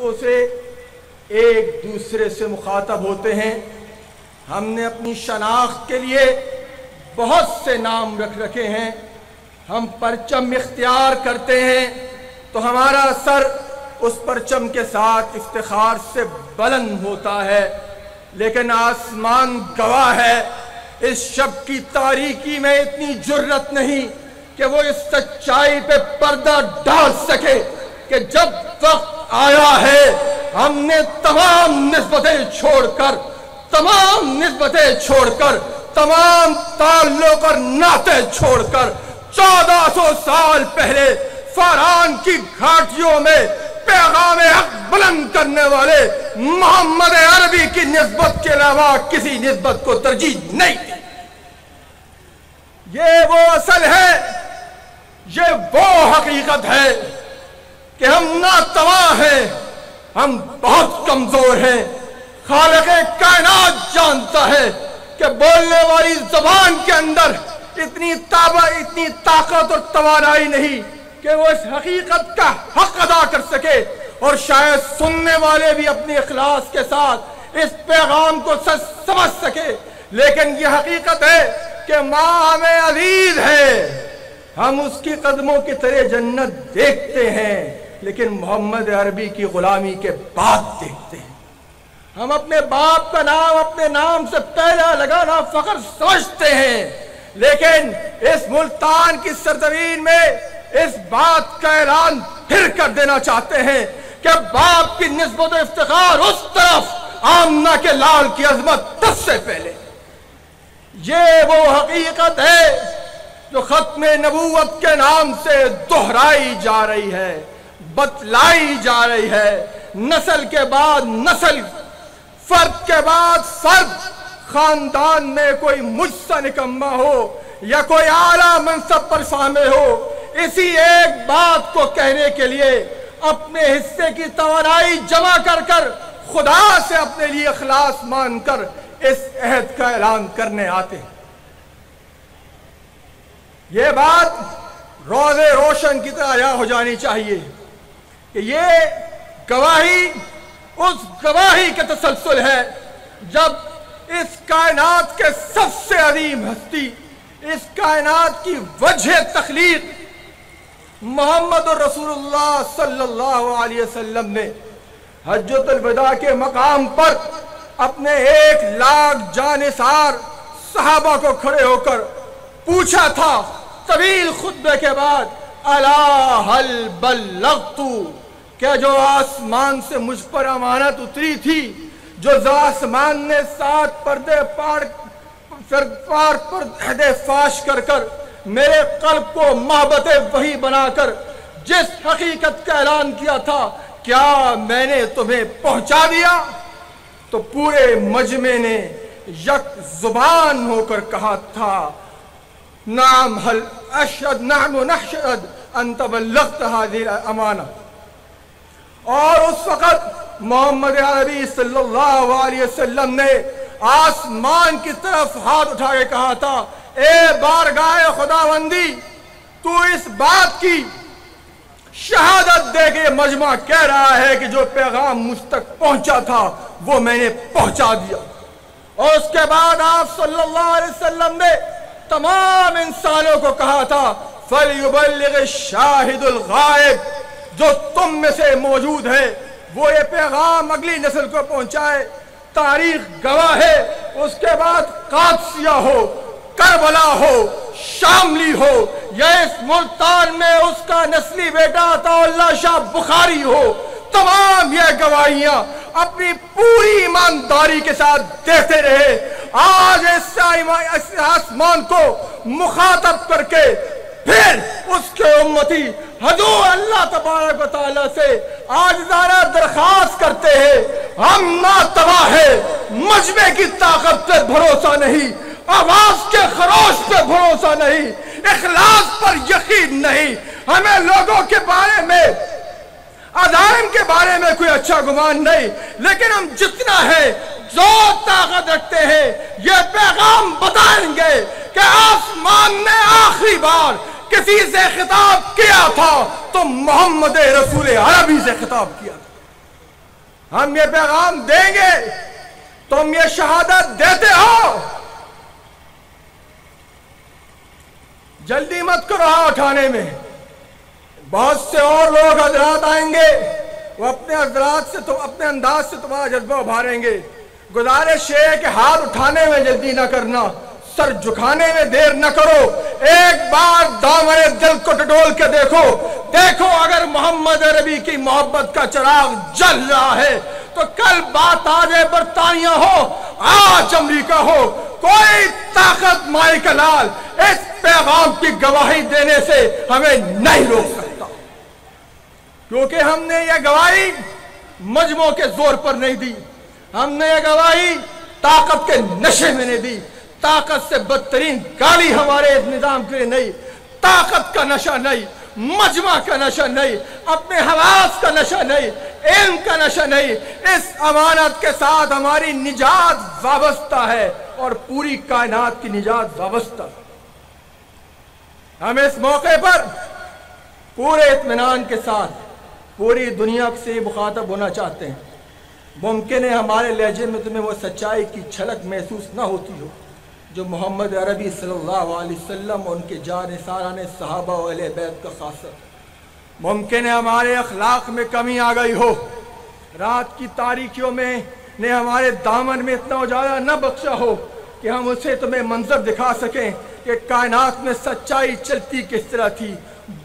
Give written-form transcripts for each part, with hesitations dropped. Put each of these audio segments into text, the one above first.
گفتگو سے ایک دوسرے سے مخاطب ہوتے ہیں۔ ہم نے اپنی شناخت کے لیے بہت سے نام رکھ رکھے ہیں۔ ہم پرچم اختیار کرتے ہیں تو ہمارا سر اس پرچم کے ساتھ افتخار سے بلند ہوتا ہے، لیکن آسمان گواہ ہے اس شب کی تاریکی میں اتنی جرت نہیں کہ وہ اس سچائی پہ پردہ ڈال سکے کہ جب وقت آیا ہے ہم نے تمام نسبتیں چھوڑ کر، تمام تعلق اور ناطے چھوڑ کر 1400 سال پہلے فاران کی گھاٹیوں میں پیغام حق بلند کرنے والے محمد عربی کی نسبت کے علاوہ کسی نسبت کو ترجیح نہیں دی۔ یہ وہ اصل ہے، یہ وہ حقیقت ہے کہ ہم ناتواں ہیں، ہم بہت کمزور ہیں۔ خالق کائنات جانتا ہے کہ بولنے والی زبان کے اندر اتنی طاقت اور توانائی نہیں کہ وہ اس حقیقت کا حق ادا کر سکے، اور شاید سننے والے بھی اپنے اخلاص کے ساتھ اس پیغام کو سمجھ سکے، لیکن یہ حقیقت ہے کہ ماں ہمیں عزیز ہے۔ ہم اس کی قدموں کی طرح جنت دیکھتے ہیں، لیکن محمد عربی کی غلامی کے بعد دیکھتے ہیں۔ ہم اپنے باپ کا نام اپنے نام سے پہلا لگانا فخر سمجھتے ہیں، لیکن اس ملتان کی سرزمین میں اس بات کا اعلان پھر کر دینا چاہتے ہیں کہ باپ کی نسبت و افتخار اس طرف، آمنہ کے لال کی عظمت سب سے پہلے۔ یہ وہ حقیقت ہے جو ختم نبوت کے نام سے دہرائی جا رہی ہے، بتلائی جا رہی ہے، نسل کے بعد نسل، فرد کے بعد فرد۔ خاندان میں کوئی مجھ سا نکما ہو یا کوئی اعلیٰ منصب پر فاہم ہو، اسی ایک بات کو کہنے کے لیے اپنے حصے کی توانائی جمع کر کر خدا سے اپنے لیے اخلاص مان کر اس عہد کا اعلان کرنے آتے ہیں۔ یہ بات روز روشن کی طرح عیاں ہو جانی چاہیے کہ یہ گواہی اس گواہی کے تسلسل ہے جب اس کائنات کے سب سے عظیم ہستی، اس کائنات کی وجہ تخلیق محمد رسول اللہ صلی اللہ علیہ وسلم نے حجۃ الوداع کے مقام پر اپنے 1,00,000 جانثار صحابہ کو کھڑے ہو کر پوچھا تھا طویل خطبے کے بعد، الا هل بلغت، کیا جو آسمان سے مجھ پر امانت اتری تھی، جو آسمان نے 7 پردے پار پردے فاش کر کر میرے قلب کو محبت وحی بنا کر جس حقیقت کا اعلان کیا تھا، کیا میں نے تمہیں پہنچا دیا؟ تو پورے مجمع نے یک زبان ہو کر کہا تھا، نعم هل اشهد، نحن نشهد انت بلغت هذه الامانہ۔ اور اس وقت محمد عربی صلی اللہ علیہ وسلم نے آسمان کی طرف ہاتھ اٹھا کے کہا تھا، اے بارگاہ خداوندی، تو اس بات کی شہادت دے کے مجمع کہہ رہا ہے کہ جو پیغام مجھ تک پہنچا تھا وہ میں نے پہنچا دیا۔ اور اس کے بعد آپ صلی اللہ علیہ وسلم نے تمام انسانوں کو کہا تھا، فَلْيُبَلِّغِ الشَّاهِدُ الْغَائِبُ، جو تم میں سے موجود ہے وہ یہ پیغام اگلی نسل کو پہنچائے۔ تاریخ گواہ ہے، اس کے بعد قادسیہ ہو، کربلا ہو، شاملی ہو، یا اس ملتان میں اس کا نسلی بیٹا عطا اللہ شاہ بخاری ہو، تمام یہ گواہیاں اپنی پوری ایمانداری کے ساتھ دیتے رہے۔ آج اس آسمان کو مخاطب کر کے پھر اس کے امتی حضور اللہ تبارک و تعالیٰ سے عاجزانہ درخواست کرتے ہیں، ہم ناتواں ہیں، مجمع کی طاقت پہ بھروسہ نہیں، آواز کے خروش پہ بھروسہ نہیں، اخلاص پر یقین نہیں، ہمیں لوگوں کے بارے میں، عزائم کے بارے میں کوئی اچھا گمان نہیں، لیکن ہم جتنا ہے جو طاقت رکھتے ہیں یہ پیغام بتائیں گے کہ آسمان نے آخری بار کسی سے خطاب کیا تھا تو محمد رسول عربی سے خطاب کیا تھا۔ ہم یہ پیغام دیں گے، تم یہ شہادت دیتے ہو، جلدی مت کرو ہاں اٹھانے میں۔ بہت سے اور لوگ حضرات آئیں گے، وہ اپنے حضرات سے اپنے انداز سے تمہارا جذبہ ابھاریں گے۔ گزارش ہے کہ ہاتھ اٹھانے میں جلدی نہ کرنا، سر جھکانے میں دیر نہ کرو۔ ایک بار دامن دل کو ٹٹول کے دیکھو اگر محمد عربی کی محبت کا چراغ جل رہا ہے تو کل بات آج برطانیہ ہو، آج امریکہ ہو، کوئی طاقت مائی کا لال اس پیغام کی گواہی دینے سے ہمیں نہیں روک سکتا، کیونکہ ہم نے یہ گواہی مجموع کے زور پر نہیں دی، ہم نے یہ گواہی طاقت کے نشے میں نہیں دی۔ طاقت سے بدترین گالی ہمارے اس نظام کے لیے نہیں، طاقت کا نشہ نہیں، مجمع کا نشہ نہیں، اپنے حواس کا نشہ نہیں، علم کا نشہ نہیں۔ اس امانت کے ساتھ ہماری نجات وابستہ ہے اور پوری کائنات کی نجات وابستہ۔ ہم اس موقع پر پورے اطمینان کے ساتھ پوری دنیا سے مخاطب ہونا چاہتے ہیں۔ ممکن ہے ہمارے لہجے میں تمہیں وہ سچائی کی جھلک محسوس نہ ہوتی ہو جو محمد عربی صلی اللہ علیہ وسلم اور ان کے جانثاران صحابہ و اہل بیت کا خاصہ۔ ممکن ہے ہمارے اخلاق میں کمی آ گئی ہو، رات کی تاریکیوں میں نے ہمارے دامن میں اتنا اجالا نہ بخشا ہو کہ ہم اسے تمہیں منظر دکھا سکیں کہ کائنات میں سچائی چلتی کس طرح تھی،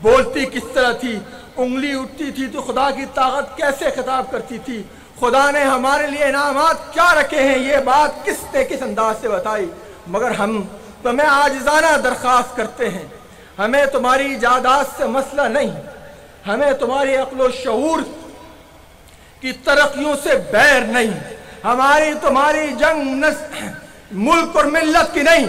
بولتی کس طرح تھی، انگلی اٹھتی تھی تو خدا کی طاقت کیسے خطاب کرتی تھی، خدا نے ہمارے لیے انعامات کیا رکھے ہیں، یہ بات کس نے کس انداز سے بتائی۔ مگر ہم تمہیں عاجزانہ درخواست کرتے ہیں، ہمیں تمہاری ایجادات سے مسئلہ نہیں، ہمیں تمہاری عقل و شعور کی ترقیوں سے بیر نہیں، ہماری تمہاری جنگ ملک اور ملت کی نہیں،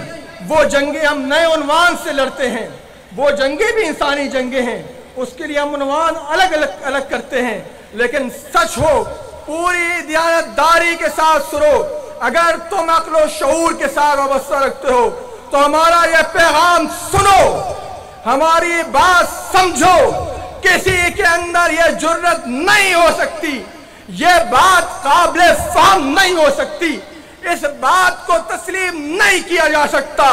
وہ جنگیں ہم نئے عنوان سے لڑتے ہیں، وہ جنگیں بھی انسانی جنگیں ہیں، اس کے لیے ہم عنوان الگ کرتے ہیں، لیکن سچ ہو پوری دیانتداری کے ساتھ سنو۔ اگر تم عقل و شعور کے ساتھ وابستہ رکھتے ہو تو ہمارا یہ پیغام سنو، ہماری بات سمجھو۔ کسی کے اندر یہ جرت نہیں ہو سکتی، یہ بات قابل فہم نہیں ہو سکتی، اس بات کو تسلیم نہیں کیا جا سکتا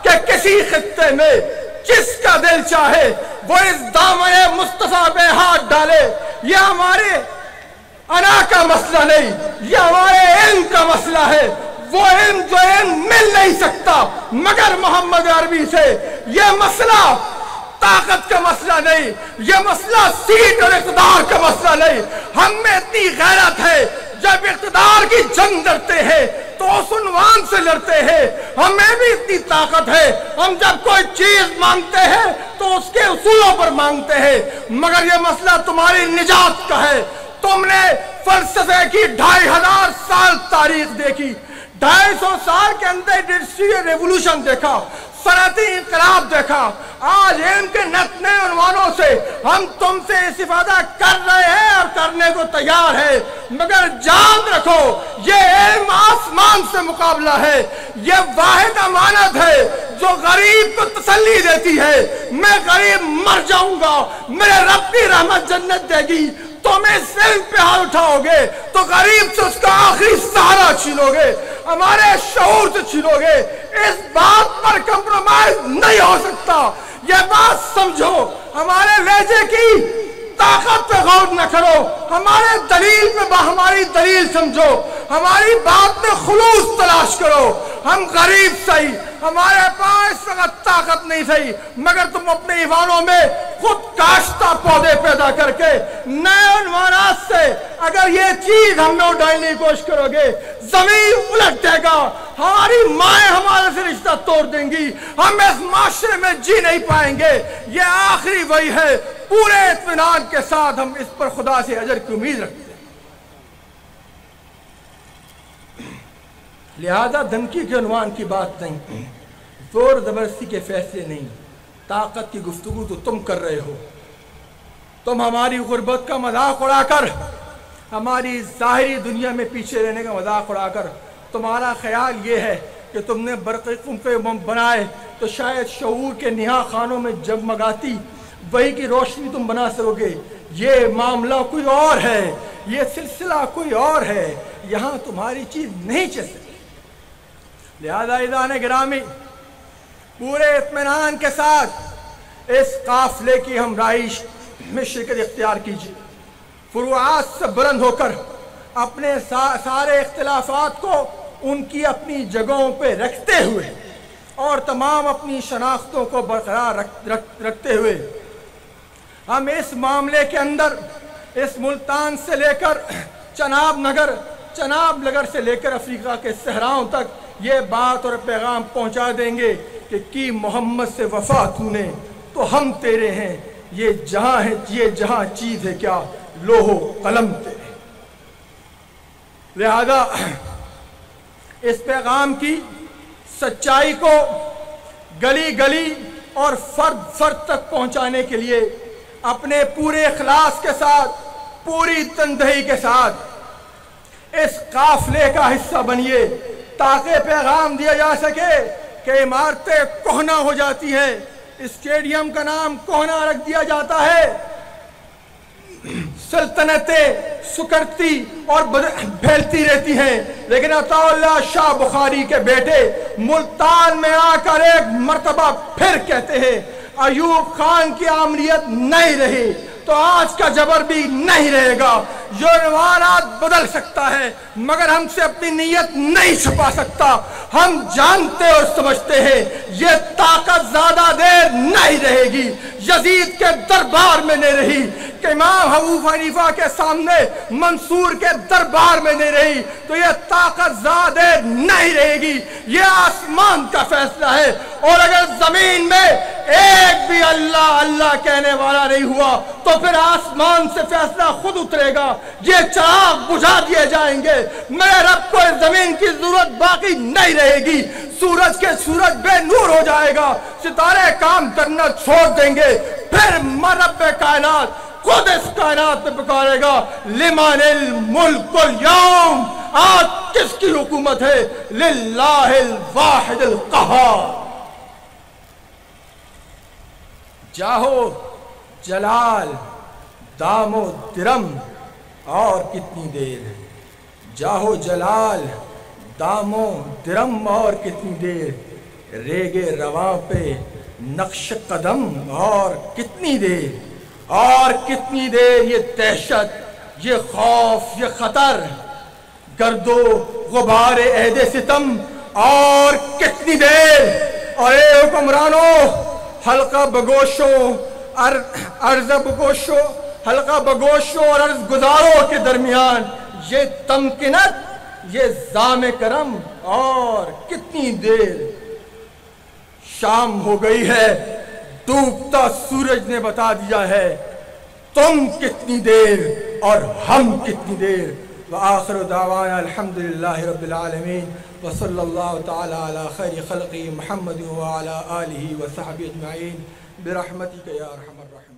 کہ کسی خطے میں جس کا دل چاہے وہ اس دامن مصطفیٰ پہ ہاتھ ڈالے۔ یہ ہمارے انا کا مسئلہ نہیں، یہ ہمارے علم کا مسئلہ ہے، وہ علم جو علم مل نہیں سکتا مگر محمد عربی سے۔ یہ مسئلہ طاقت کا مسئلہ نہیں، یہ مسئلہ سیٹ اور اقتدار کا مسئلہ نہیں۔ ہم میں اتنی غیرت ہے، جب اقتدار کی جنگ لڑتے ہیں تو اس عنوان سے لڑتے ہیں۔ ہمیں بھی اتنی طاقت ہے، ہم جب کوئی چیز مانگتے ہیں تو اس کے اصولوں پر مانگتے ہیں، مگر یہ مسئلہ تمہاری نجات کا ہے۔ تم نے فلسفے کی 2500 سال تاریخ دیکھی، 250 سال کے اندر انڈسٹریل ریولوشن دیکھا، صنعتی انقلاب دیکھا، آج علم کے نئے عنوانوں سے ہم تم سے استفادہ کر رہے ہیں اور کرنے کو تیار ہے، مگر جان رکھو یہ علم آسمان سے مقابلہ ہے، یہ واحد امانت ہے جو غریب کو تسلی دیتی ہے۔ میں غریب مر جاؤں گا، میرے رب کی رحمت جنت دے گی، تم اس علم پہ ہاتھ اٹھاؤ گے تو غریب سے اس کا آخری سہارا چھینو گے، ہمارے شعور سے چھینو گے۔ اس بات پر کمپرومائز نہیں ہو سکتا، یہ بات سمجھو۔ ہمارے لہجے کی طاقت پہ غور نہ کرو، ہمارے دلیل پہ ہماری دلیل سمجھو، ہماری بات میں خلوص تلاش کرو۔ ہم غریب صحیح، ہمارے پاس اس وقت طاقت نہیں صحیح، مگر تم اپنے ایوانوں میں خود کاشتہ پودے پیدا کر کے نئے عنوانات سے اگر یہ چیز ہم میں اٹھانے کی کوشش کرو گے، زمین الٹ دے گا، ہماری مائیں ہمارے سے رشتہ توڑ دیں گی، ہم اس معاشرے میں جی نہیں پائیں گے۔ یہ آخری وہی ہے، پورے اطمینان کے ساتھ ہم اس پر خدا سے اجر کی امید رکھتے ہیں۔ لہذا دھمکی کے عنوان کی بات نہیں، زور زبردستی کے فیصلے نہیں، طاقت کی گفتگو تو تم کر رہے ہو۔ تم ہماری غربت کا مذاق اڑا کر، ہماری ظاہری دنیا میں پیچھے رہنے کا مذاق اڑا کر تمہارا خیال یہ ہے کہ تم نے برقی قنفے بنائے تو شاید شعور کے نہا خانوں میں جگمگاتی وہی کی روشنی تم بنا سکو گے۔ یہ معاملہ کوئی اور ہے، یہ سلسلہ کوئی اور ہے، یہاں تمہاری چیز نہیں چل سکتی۔ لہذا عزیزان گرامی، پورے اطمینان کے ساتھ اس قافلے کی ہمراہی میں شرکت اختیار کیجیے۔ فروعات سے بلند ہو کر اپنے سارے اختلافات کو ان کی اپنی جگہوں پہ رکھتے ہوئے اور تمام اپنی شناختوں کو برقرار رکھتے ہوئے ہم اس معاملے کے اندر اس ملتان سے لے کر چناب نگر سے لے کر افریقہ کے صحراؤں تک یہ بات اور پیغام پہنچا دیں گے کہ کی محمد سے وفا تو نے تو ہم تیرے ہیں، یہ جہاں چیز ہے کیا لوح و قلم تیرے۔ لہذا اس پیغام کی سچائی کو گلی گلی اور فرد تک پہنچانے کے لیے اپنے پورے اخلاص کے ساتھ، پوری تندہی کے ساتھ اس قافلے کا حصہ بنیے، تاکہ پیغام دیا جا سکے کہ عمارتیں کوہنا ہو جاتی ہیں، اسٹیڈیم کا نام کوہنا رکھ دیا جاتا ہے، سلطنتیں سکڑتی اور پھیلتی رہتی ہیں، لیکن عطا اللہ شاہ بخاری کے بیٹے ملتان میں آ کر ایک مرتبہ پھر کہتے ہیں ایوب خان کی آمریت نہیں رہی تو آج کا جبر بھی نہیں رہے گا۔ جو روانات بدل سکتا ہے مگر ہم سے اپنی نیت نہیں چھپا سکتا۔ ہم جانتے اور سمجھتے ہیں یہ طاقت زیادہ دیر نہیں رہے گی، یزید کے دربار میں نہیں رہی کہ امام ابو حنیفہ کے سامنے منصور کے دربار میں نہیں رہی تو یہ طاقت زیادہ دیر نہیں رہے گی۔ یہ آسمان کا فیصلہ ہے، اور اگر زمین میں ایک بھی اللہ اللہ کہنے والا نہیں ہوا تو پھر آسمان سے فیصلہ خود اترے گا، یہ چراغ بجھا دیے جائیں گے، میرے رب کو اس زمین کی ضرورت باقی نہیں رہے گی، سورج بے نور ہو جائے گا، ستارے کام کرنا چھوڑ دیں گے، پھر رب کائنات خود اس کائنات میں پکارے گا لمن الملک اليوم، آج کس کی حکومت ہے؟ للہ الواحد القہار۔ جاہو جلال دام و درم اور کتنی دیر، جاہو جلال دام و درم اور کتنی دیر، ریگے رواں پہ نقش قدم اور کتنی دیر، اور کتنی دیر یہ دہشت، یہ خوف، یہ خطر، گرد و غبار عہد ستم، اور کتنی دیر۔ اور اے حکمرانوں، حلقہ بگوشوں حلقہ بگوشوں اور عرض گزاروں کے درمیان یہ تمکنت، یہ زام کرم، اور کتنی دیر۔ شام ہو گئی ہے، ڈوبتا سورج نے بتا دیا ہے تم کتنی دیر اور ہم کتنی دیر۔ وآخر دعوانا الحمدللہ رب العالمین، وصلی اللہ تعالی علی خیر خلقی محمد وعلی آلہ وصحبہ اجمعین برحمتک یا ارحم الراحمین۔